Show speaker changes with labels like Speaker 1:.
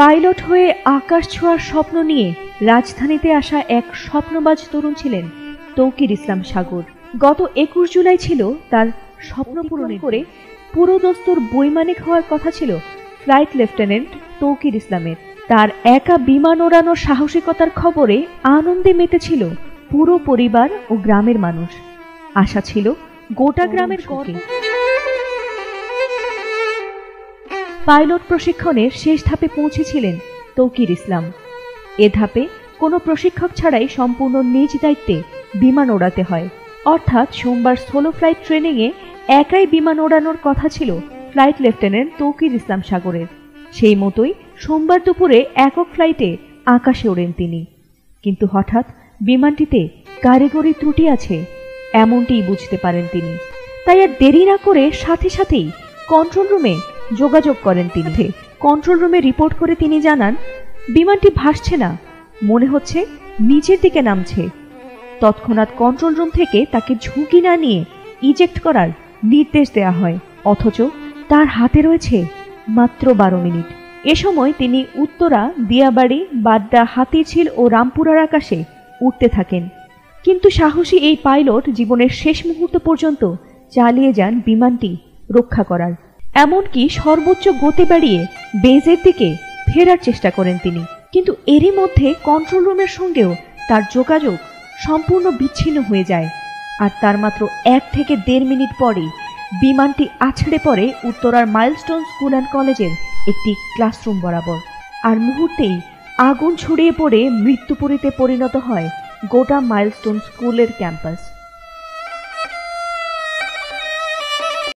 Speaker 1: Pilot হয়ে আকাশ ছোঁয়ার স্বপ্ন নিয়ে রাজধানীতে আসা এক স্বপ্নবাজ তরুণ ছিলেন তৌকির ইসলাম সাগর। গত 21 জুলাই ছিল তার স্বপ্ন পূরণ করে পুরোদস্তুর বৈমানিক হওয়ার কথা ছিল ফ্লাইট লেফটেন্যান্ট তৌকির ইসলামের। তার একা বিমান ওড়ানোর সাহসিকতার খবরে আনন্দে মেতেছিল পুরো পরিবার ও গ্রামের মানুষ। আশা ছিল গোটা গ্রামের গর্ব। পাইলট প্রশিক্ষণের শেষ ধাপে পৌঁছেছিলেন তৌকির ইসলাম। এ ধাপে কোনো প্রশিক্ষক ছাড়াই সম্পূর্ণ নিজ দায়িত্বে বিমান ওড়াতে হয়। অর্থাৎ সোমবার সোলো ফ্লাইট ট্রেনিংয়ে একাই বিমান ওড়ানোর কথা ছিল ফ্লাইট লেফটেন্যান্ট তৌকির ইসলাম সাগরের। সেই মতোই সোমবার দুপুরে একক ফ্লাইটে আকাশে ওড়েন তিনি। কিন্তু হঠাৎ বিমানটিতে কারিগরি ত্রুটি আছে এমনটিই বুঝতে পারেন তিনি। তাই আর দেরি না করে সাথে সাথেই কন্ট্রোল রুমে যোগাযোগ করেন তিনি। কন্ট্রোল রুমে রিপোর্ট করে তিনি জানান, বিমানটি ভাসছে না, মনে হচ্ছে নিচের দিকে নামছে। তৎক্ষণাৎ কন্ট্রোল রুম থেকে তাকে ঝুঁকি না নিয়ে ইজেক্ট করার নির্দেশ দেয়া হয়। অথচ তার হাতে রয়েছে মাত্র 12 মিনিট। এ সময় তিনি উত্তরা, দিয়াবাড়ি, বাড্ডা, হাতিঝিল ও রামপুরার আকাশে উঠতে থাকেন। কিন্তু সাহসী এই পাইলট জীবনের শেষ মুহূর্ত পর্যন্ত চালিয়ে যান বিমানটি রক্ষা করার। এমনকি সর্বোচ্চ গতি বাড়িয়ে বেজের দিকে ফেরার চেষ্টা করেন তিনি। কিন্তু এরই মধ্যে কন্ট্রোল রুমের সঙ্গেও তার যোগাযোগ সম্পূর্ণ বিচ্ছিন্ন হয়ে যায়। আর তার মাত্র 1 থেকে 1.5 মিনিট পরেই বিমানটি আছড়ে পড়ে উত্তরার মাইলস্টোন স্কুল অ্যান্ড কলেজের একটি ক্লাসরুম বরাবর। আর মুহূর্তেই আগুন ছড়িয়ে পড়ে মৃত্যুপুরীতে পরিণত হয় গোটা মাইলস্টোন স্কুলের ক্যাম্পাস।